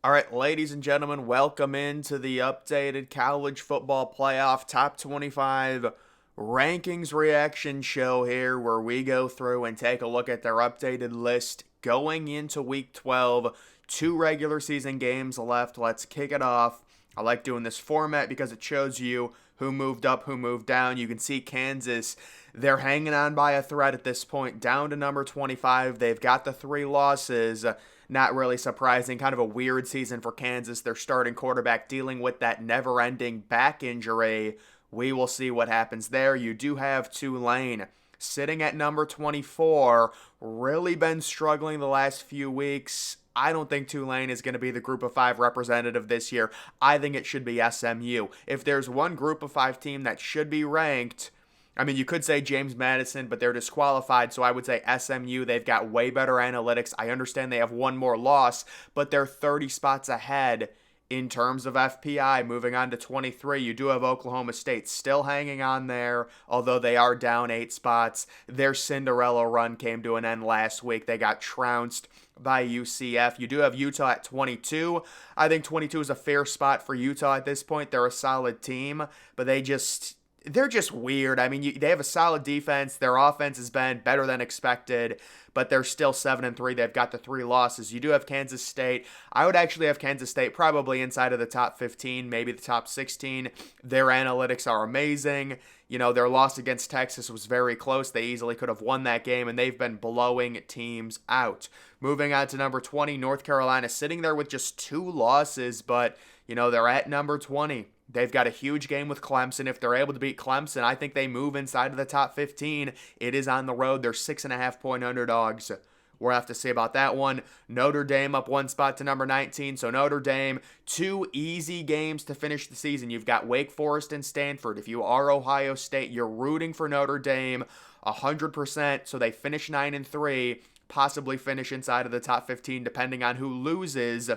All right, ladies and gentlemen, welcome into the updated college football playoff top 25 rankings reaction show here, where we go through and take a look at their updated list going into week 12. Two regular season games left. Let's kick it off. I like doing this format because it shows you who moved up, who moved down. You can see Kansas, they're hanging on by a thread at this point, down to number 25. They've got the three losses. Not really surprising. Kind of a weird season for Kansas. Their starting quarterback dealing with that never ending back injury. We will see what happens there. You do have Tulane sitting at number 24. Really been struggling the last few weeks. I don't think Tulane is going to be the group of five representative this year. I think it should be SMU. If there's one group of five team that should be ranked, I mean, you could say James Madison, but they're disqualified, so I would say SMU. They've got way better analytics. I understand they have one more loss, but they're 30 spots ahead in terms of FPI. Moving on to 23, you do have Oklahoma State still hanging on there, although they are down 8 spots. Their Cinderella run came to an end last week. They got trounced by UCF. You do have Utah at 22. I think 22 is a fair spot for Utah at this point. They're a solid team, but they're just weird. I mean, they have a solid defense. Their offense has been better than expected, but they're still 7-3. They've got the three losses. You do have Kansas State. I would actually have Kansas State probably inside of the top 15, maybe the top 16. Their analytics are amazing. Their loss against Texas was very close. They easily could have won that game, and they've been blowing teams out. Moving on to number 20, North Carolina, sitting there with just two losses, but, they're at number 20. They've got a huge game with Clemson. If they're able to beat Clemson, I think they move inside of the top 15. It is on the road. They're 6.5-point underdogs. We'll have to see about that one. Notre Dame up one spot to number 19. So Notre Dame, two easy games to finish the season. You've got Wake Forest and Stanford. If you are Ohio State, you're rooting for Notre Dame 100%. So they finish 9-3, possibly finish inside of the top 15 depending on who loses.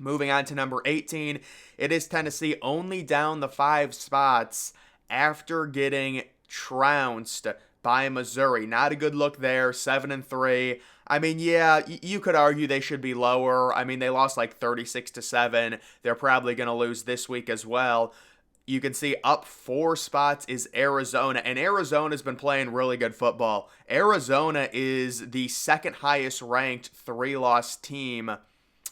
Moving on to number 18, it is Tennessee only down the 5 spots after getting trounced by Missouri. Not a good look there, 7-3. I mean, yeah, you could argue they should be lower. I mean, they lost like 36-7. They're probably going to lose this week as well. You can see up 4 spots is Arizona, and Arizona's been playing really good football. Arizona is the second highest ranked 3-loss team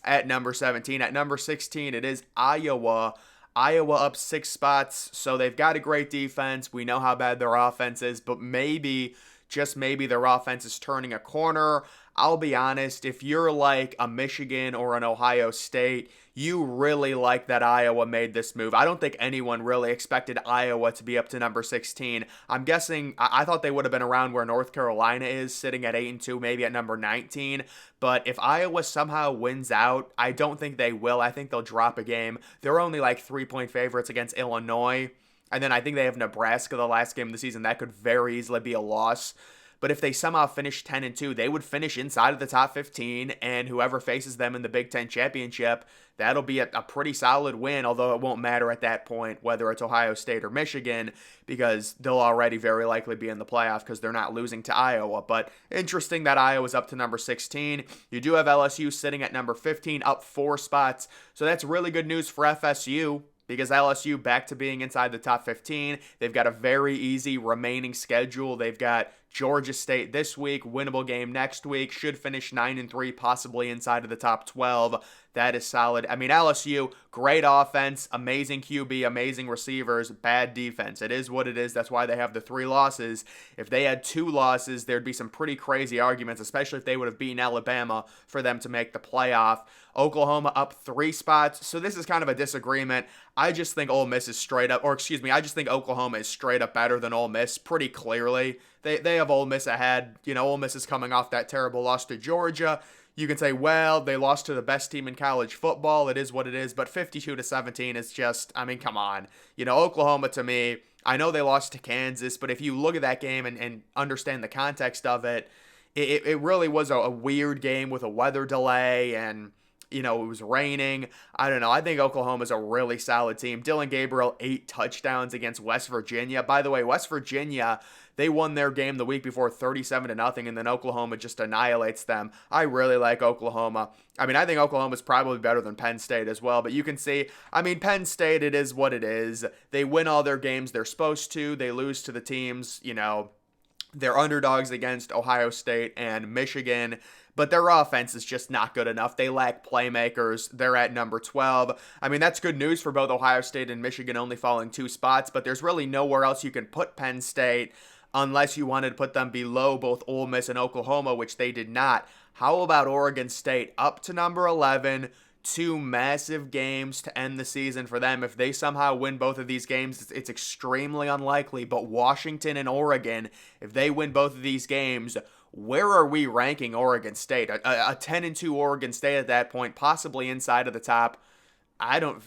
at number 17. At number 16, it is Iowa. Iowa up 6 spots, so they've got a great defense. We know how bad their offense is, but maybe, just maybe, their offense is turning a corner. I'll be honest, if you're like a Michigan or an Ohio State, you really like that Iowa made this move. I don't think anyone really expected Iowa to be up to number 16. I'm guessing, I thought they would have been around where North Carolina is, sitting at 8-2, maybe at number 19. But if Iowa somehow wins out, I don't think they will. I think they'll drop a game. They're only like 3-point favorites against Illinois. And then I think they have Nebraska the last game of the season. That could very easily be a loss. But if they somehow finish 10-2, they would finish inside of the top 15, and whoever faces them in the Big Ten Championship, that'll be a pretty solid win, although it won't matter at that point whether it's Ohio State or Michigan, because they'll already very likely be in the playoff because they're not losing to Iowa. But interesting that Iowa's up to number 16. You do have LSU sitting at number 15, up 4 spots, so that's really good news for FSU, because LSU back to being inside the top 15. They've got a very easy remaining schedule. They've got Georgia State this week, winnable game next week, should finish 9-3, possibly inside of the top 12. That is solid. I mean, LSU, great offense, amazing QB, amazing receivers, bad defense. It is what it is. That's why they have the 3 losses. If they had 2 losses, there'd be some pretty crazy arguments, especially if they would have beaten Alabama for them to make the playoff. Oklahoma up 3 spots. So this is kind of a disagreement. I just think Ole Miss is straight up, I just think Oklahoma is straight up better than Ole Miss pretty clearly. They have Ole Miss ahead. Ole Miss is coming off that terrible loss to Georgia. You can say, well, they lost to the best team in college football. It is what it is. But 52-17 is just, I mean, come on. Oklahoma, to me, I know they lost to Kansas, but if you look at that game and understand the context of it, it really was a weird game with a weather delay, and it was raining. I don't know. I think Oklahoma's a really solid team. Dylan Gabriel, 8 touchdowns against West Virginia. By the way, West Virginia, they won their game the week before 37-0, and then Oklahoma just annihilates them. I really like Oklahoma. I mean, I think Oklahoma's probably better than Penn State as well, but you can see, I mean, Penn State, it is what it is. They win all their games they're supposed to. They lose to the teams, they're underdogs against Ohio State and Michigan, but their offense is just not good enough. They lack playmakers. They're at number 12. I mean, that's good news for both Ohio State and Michigan only falling 2 spots, but there's really nowhere else you can put Penn State unless you wanted to put them below both Ole Miss and Oklahoma, which they did not. How about Oregon State up to number 11? 2 massive games to end the season for them. If they somehow win both of these games, it's extremely unlikely, but Washington and Oregon, if they win both of these games, where are we ranking Oregon State? A 10-2 Oregon State at that point, possibly inside of the top,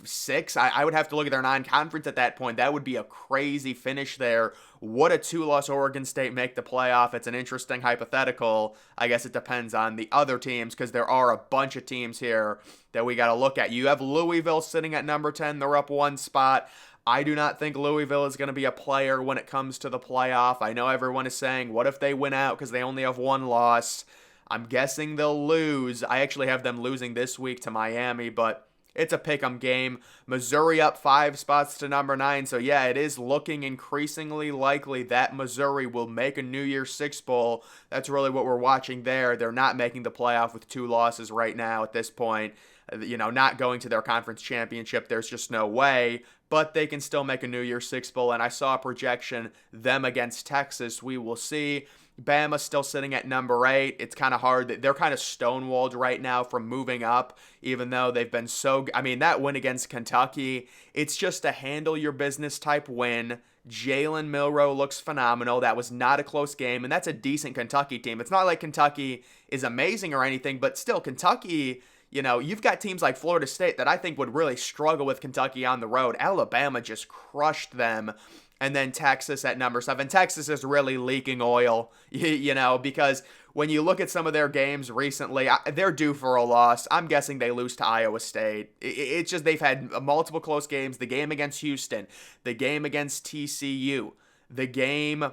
6. I would have to look at their non-conference at that point. That would be a crazy finish there. Would a 2-loss Oregon State make the playoff? It's an interesting hypothetical. I guess it depends on the other teams because there are a bunch of teams here that we got to look at. You have Louisville sitting at number 10. They're up 1 spot. I do not think Louisville is going to be a player when it comes to the playoff. I know everyone is saying, what if they win out because they only have 1 loss? I'm guessing they'll lose. I actually have them losing this week to Miami, but it's a pick'em game. Missouri up 5 spots to number 9. So yeah, it is looking increasingly likely that Missouri will make a New Year's Six Bowl. That's really what we're watching there. They're not making the playoff with 2 losses right now at this point. Not going to their conference championship. There's just no way. But they can still make a New Year's Six Bowl. And I saw a projection, them against Texas. We will see. Bama still sitting at number 8. It's kind of hard. They're kind of stonewalled right now from moving up, even though they've been so... I mean, that win against Kentucky, it's just a handle your business type win. Jalen Milroe looks phenomenal. That was not a close game, and that's a decent Kentucky team. It's not like Kentucky is amazing or anything, but still, Kentucky... you've got teams like Florida State that I think would really struggle with Kentucky on the road. Alabama just crushed them. And then Texas at number 7. Texas is really leaking oil, because when you look at some of their games recently, they're due for a loss. I'm guessing they lose to Iowa State. It's just they've had multiple close games. The game against Houston, the game against TCU, the game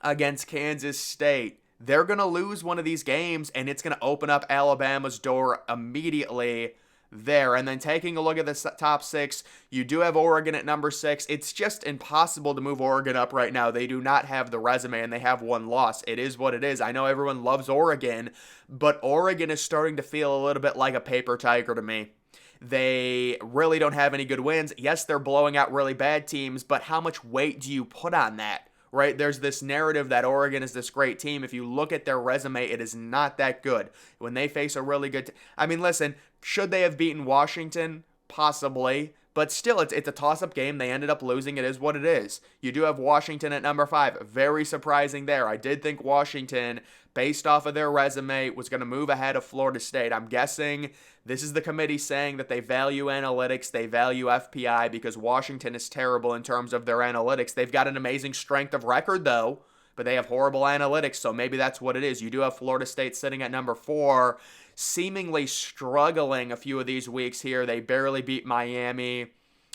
against Kansas State. They're going to lose one of these games, and it's going to open up Alabama's door immediately there. And then taking a look at the top 6, you do have Oregon at number 6. It's just impossible to move Oregon up right now. They do not have the resume, and they have 1 loss. It is what it is. I know everyone loves Oregon, but Oregon is starting to feel a little bit like a paper tiger to me. They really don't have any good wins. Yes, they're blowing out really bad teams, but how much weight do you put on that? Right? There's this narrative that Oregon is this great team. If you look at their resume, it is not that good. When they face a really good listen, should they have beaten Washington? Possibly. But still, it's a toss-up game. They ended up losing. It is what it is. You do have Washington at number 5. Very surprising there. I did think Washington, based off of their resume, was going to move ahead of Florida State. I'm guessing this is the committee saying that they value analytics, they value FPI, because Washington is terrible in terms of their analytics. They've got an amazing strength of record, though, but they have horrible analytics, so maybe that's what it is. You do have Florida State sitting at number 4, seemingly struggling a few of these weeks here. They barely beat Miami,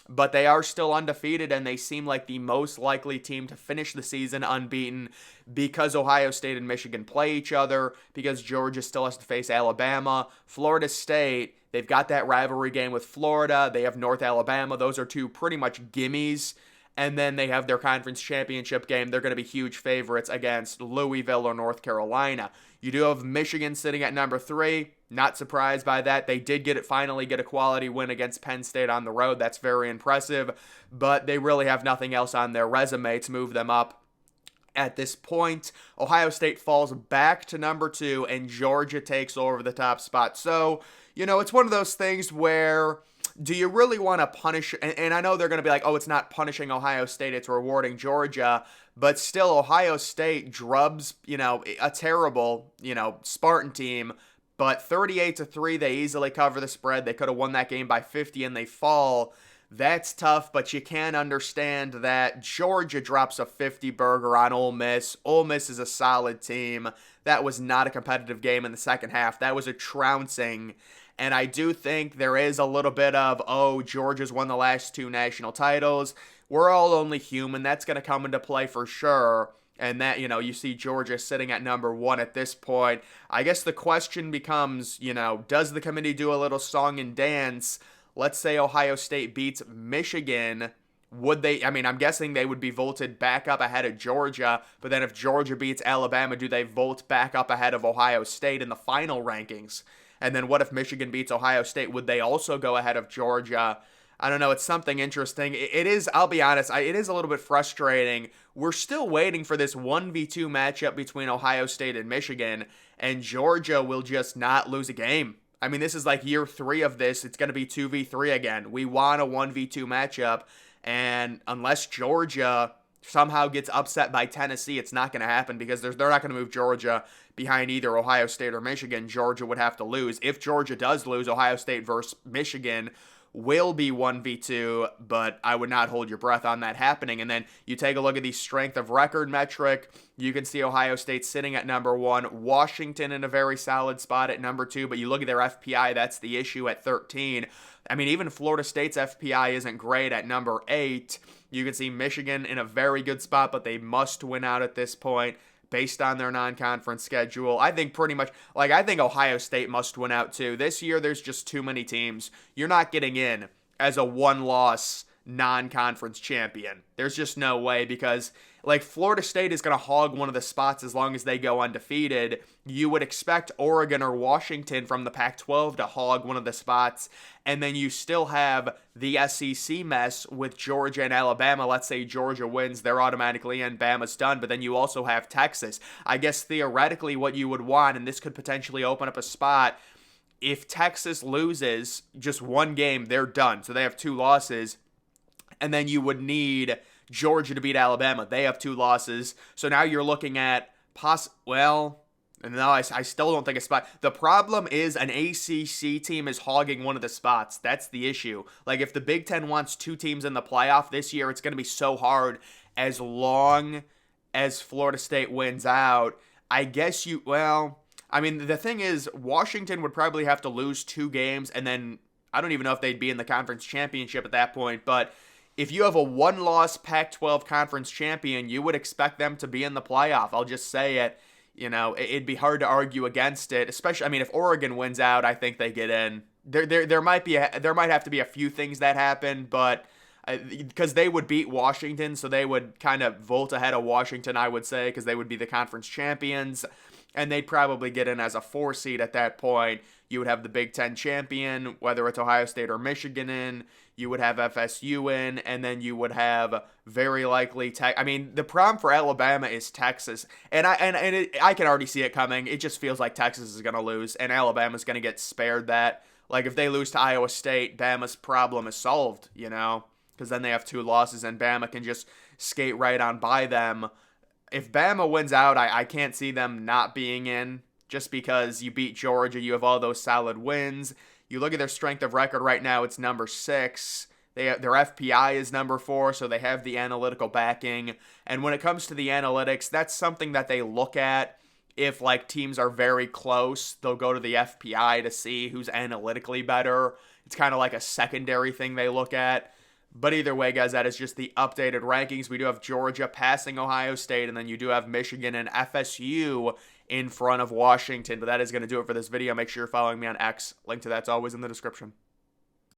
but they are still undefeated, and they seem like the most likely team to finish the season unbeaten because Ohio State and Michigan play each other, because Georgia still has to face Alabama. Florida State, they've got that rivalry game with Florida. They have North Alabama. Those are 2 pretty much gimmies. And then they have their conference championship game. They're going to be huge favorites against Louisville or North Carolina. You do have Michigan sitting at number 3. Not surprised by that. They did finally get a quality win against Penn State on the road. That's very impressive. But they really have nothing else on their resume to move them up. At this point, Ohio State falls back to number 2, and Georgia takes over the top spot. So, it's one of those things where... do you really want to punish, and I know they're going to be like, oh, it's not punishing Ohio State, it's rewarding Georgia, but still Ohio State drubs, a terrible, Spartan team, but 38-3, they easily cover the spread. They could have won that game by 50 and they fall. That's tough, but you can understand that Georgia drops a 50 burger on Ole Miss. Ole Miss is a solid team. That was not a competitive game in the second half. That was a trouncing. And I do think there is a little bit of, oh, Georgia's won the last 2 national titles. We're all only human. That's going to come into play for sure. And that, you see Georgia sitting at number 1 at this point. I guess the question becomes, does the committee do a little song and dance? Let's say Ohio State beats Michigan. Would they, I'm guessing they would be voted back up ahead of Georgia, but then if Georgia beats Alabama, do they vote back up ahead of Ohio State in the final rankings? And then what if Michigan beats Ohio State? Would they also go ahead of Georgia? I don't know. It's something interesting. It is, I'll be honest, it is a little bit frustrating. We're still waiting for this 1v2 matchup between Ohio State and Michigan, and Georgia will just not lose a game. This is like year 3 of this. It's going to be 2v3 again. We want a 1v2 matchup, and unless Georgia somehow gets upset by Tennessee, it's not going to happen because they're not going to move Georgia behind either Ohio State or Michigan. Georgia would have to lose. If Georgia does lose, Ohio State versus Michigan will be 1v2, but I would not hold your breath on that happening. And then you take a look at the strength of record metric. You can see Ohio State sitting at number 1, Washington in a very solid spot at number 2, but you look at their FPI, that's the issue at 13. Even Florida State's FPI isn't great at number 8. You can see Michigan in a very good spot, but they must win out at this point based on their non-conference schedule. I think pretty much, I think Ohio State must win out too. This year, there's just too many teams. You're not getting in as a one-loss non-conference champion. There's just no way because, Florida State is going to hog one of the spots as long as they go undefeated. You would expect Oregon or Washington from the Pac-12 to hog one of the spots, and then you still have the SEC mess with Georgia and Alabama. Let's say Georgia wins, they're automatically in, Bama's done, but then you also have Texas. I guess theoretically what you would want, and this could potentially open up a spot, if Texas loses just one game, they're done. So they have 2 losses, and then you would need Georgia to beat Alabama. They have 2 losses. So now you're looking at no, I still don't think a spot. The problem is an ACC team is hogging one of the spots. That's the issue. If the Big Ten wants 2 teams in the playoff this year, it's going to be so hard as long as Florida State wins out. I guess the thing is, Washington would probably have to lose 2 games, and then I don't even know if they'd be in the conference championship at that point, but if you have a 1-loss Pac-12 conference champion, you would expect them to be in the playoff. I'll just say it. It'd be hard to argue against it, especially, if Oregon wins out, I think they get in. There might have to be a few things that happen, but because they would beat Washington, so they would kind of vault ahead of Washington, I would say, because they would be the conference champions, and they'd probably get in as a 4 seed at that point. You would have the Big Ten champion, whether it's Ohio State or Michigan in. You would have FSU in, and then you would have very likely the problem for Alabama is Texas, and I can already see it coming. It just feels like Texas is going to lose, and Alabama's going to get spared that. If they lose to Iowa State, Bama's problem is solved, because then they have 2 losses, and Bama can just skate right on by them. If Bama wins out, I can't see them not being in, just because you beat Georgia, you have all those solid wins. You look at their strength of record right now, it's number 6. Their FPI is number 4, so they have the analytical backing. And when it comes to the analytics, that's something that they look at. If teams are very close, they'll go to the FPI to see who's analytically better. It's kind of like a secondary thing they look at. But either way, guys, that is just the updated rankings. We do have Georgia passing Ohio State, and then you do have Michigan and FSU in front of Washington. But that is going to do it for this video. Make sure you're following me on X. Link to that's always in the description.